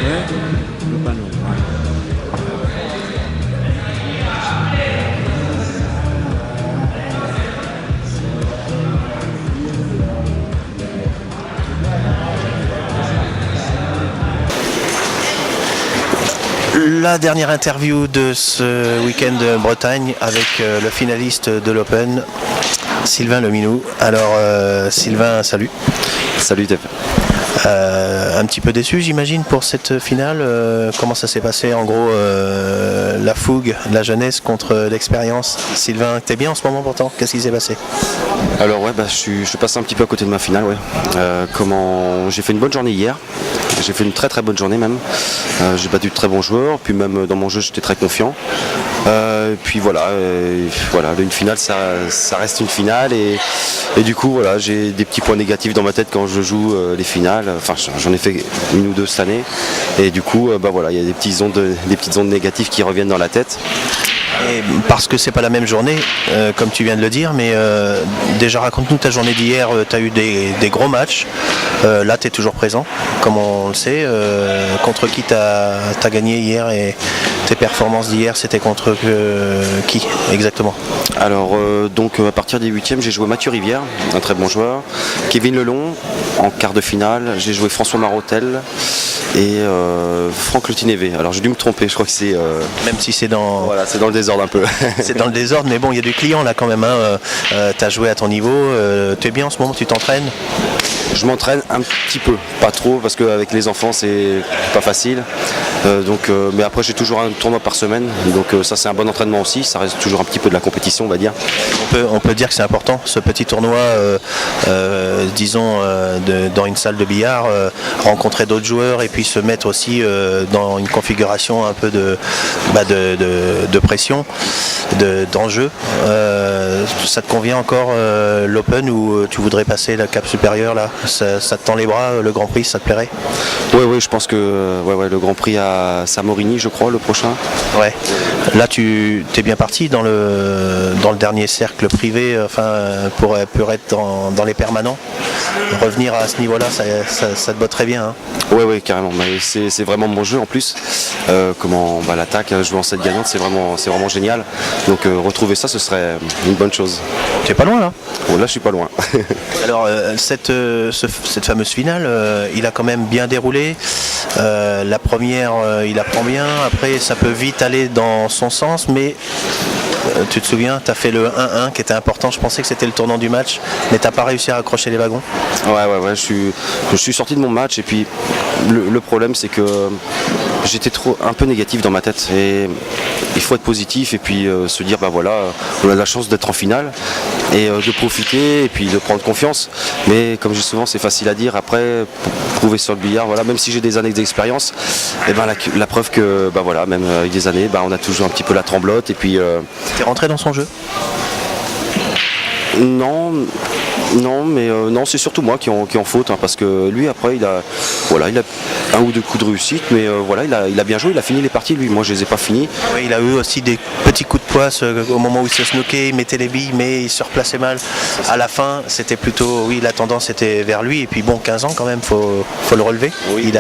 le panneau. La dernière interview de ce week-end de Bretagne avec le finaliste de l'Open, Sylvain Leminou. Alors Sylvain, salut. Salut Dave. Un petit peu déçu j'imagine pour cette finale. Comment ça s'est passé en gros, la fougue, la jeunesse contre l'expérience? Sylvain, t'es bien en ce moment pourtant? Qu'est-ce qui s'est passé? Alors ouais, je suis passé un petit peu à côté de ma finale. Ouais. J'ai fait une bonne journée hier. J'ai fait une très très bonne journée même. J'ai battu de très bons joueurs, puis même dans mon jeu j'étais très confiant. Puis voilà, une finale ça reste une finale et du coup voilà, j'ai des petits points négatifs dans ma tête quand je joue les finales. Enfin j'en ai fait une ou deux cette année et du coup il y a des petites ondes négatives qui reviennent dans la tête. Et parce que c'est pas la même journée, comme tu viens de le dire, mais déjà raconte-nous ta journée d'hier. Tu as eu des gros matchs, là tu es toujours présent, comme on le sait. Contre qui tu as gagné hier et tes performances d'hier, c'était contre qui exactement? Alors à partir des 8e, j'ai joué Mathieu Rivière, un très bon joueur, Kevin Lelong en quart de finale, j'ai joué François Marotel et Franck Letinévé. Alors j'ai dû me tromper, je crois que c'est... Même si c'est dans... Voilà, c'est dans le désordre un peu. C'est dans le désordre, mais bon, il y a du client là quand même. Tu as joué à ton niveau, tu es bien en ce moment, tu t'entraînes? Je m'entraîne un petit peu, pas trop, parce qu'avec les enfants c'est pas facile. Mais après j'ai toujours un tournoi par semaine, donc ça c'est un bon entraînement aussi, ça reste toujours un petit peu de la compétition on va dire. On peut dire que c'est important, ce petit tournoi, disons, dans une salle de billard, rencontrer d'autres joueurs et puis se mettre aussi dans une configuration un peu de pression, d'enjeu. Ça te convient encore l'Open ou tu voudrais passer la cape supérieure là? Ça te tend les bras, le Grand Prix, ça te plairait? Oui, je pense que le Grand Prix à Samorini, je crois, le prochain. Ouais. Là, tu es bien parti dans le dernier cercle privé, pour être dans les permanents. Revenir à ce niveau-là, ça te botte très bien. Hein. Oui, carrément. C'est vraiment mon jeu en plus. L'attaque, jouer en 7 gagnante, c'est vraiment génial. Donc retrouver ça, ce serait une bonne chose. Tu es pas loin là? Bon, là, je suis pas loin. Alors, cette fameuse finale, il a quand même bien déroulé. La première, il apprend bien. Après, ça peut vite aller dans son sens, mais tu te souviens, tu as fait le 1-1 qui était important. Je pensais que c'était le tournant du match, mais tu n'as pas réussi à accrocher les wagons. Ouais, je suis sorti de mon match et puis le problème c'est que j'étais un peu négatif dans ma tête et il faut être positif et puis se dire on a la chance d'être en finale et de profiter et puis de prendre confiance, mais comme je dis souvent c'est facile à dire après prouver sur le billard, même si j'ai des années d'expérience la preuve que même avec des années on a toujours un petit peu la tremblote et puis T'es rentré dans son jeu? Non, c'est surtout moi qui en faute, parce que lui après il a un ou deux coups de réussite, mais il a bien joué, il a fini les parties lui, moi je les ai pas finis. Oui, il a eu aussi des petits coups de poisse au moment où il se snooké, il mettait les billes, mais il se replaçait mal. À la fin, c'était plutôt, la tendance était vers lui, et puis 15 ans quand même, faut le relever. Oui.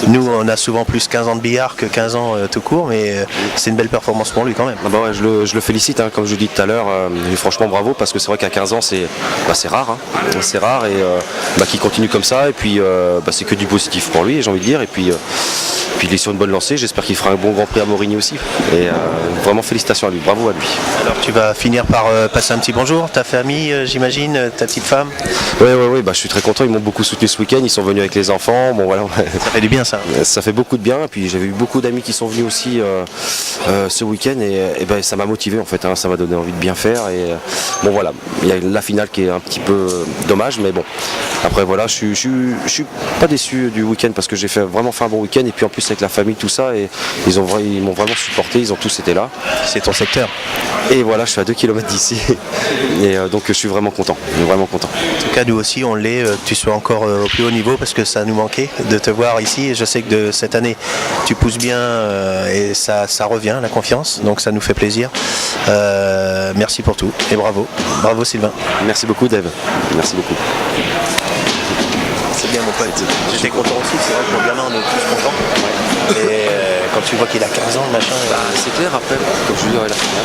Nous on a souvent plus 15 ans de billard que 15 ans tout court, mais c'est une belle performance pour lui quand même. Je le félicite, comme je vous dis tout à l'heure, et franchement bravo, parce que c'est vrai qu'à 15 ans c'est rare. C'est rare et qu'il continue comme ça et puis c'est que du positif pour lui, j'ai envie de dire, et puis il est sur une bonne lancée, j'espère qu'il fera un bon Grand Prix à Morigny aussi et vraiment félicitations à lui, bravo à lui. Alors tu vas finir par passer un petit bonjour, ta famille j'imagine, ta petite femme? Oui, je suis très content, ils m'ont beaucoup soutenu ce week-end, ils sont venus avec les enfants, Ça fait du bien ça. Ça fait beaucoup de bien, et puis j'avais eu beaucoup d'amis qui sont venus aussi ce week-end et ça m'a motivé en fait, ça m'a donné envie de bien faire et il y a la finale qui est un petit peu dommage, mais bon, après je suis pas déçu du week-end parce que j'ai vraiment fait un bon week-end et puis en plus avec la famille tout ça et ils m'ont vraiment supporté, ils ont tous été là. C'est ton secteur. Et je suis à 2 km d'ici et donc je suis vraiment content, vraiment content. En tout cas nous aussi on l'est, que tu sois encore au plus haut niveau parce que ça nous manquait de te voir ici et je sais que de cette année tu pousses bien et ça revient la confiance, donc ça nous fait plaisir. Merci pour tout et bravo Sylvain. Merci beaucoup Dave, merci beaucoup. C'est bien mon pote, j'étais content aussi, c'est vrai que pour le gamin on est tous contents. quand tu vois qu'il a 15 ans, machin. Bah, c'est clair, après, comme je dis, ouais, la finale.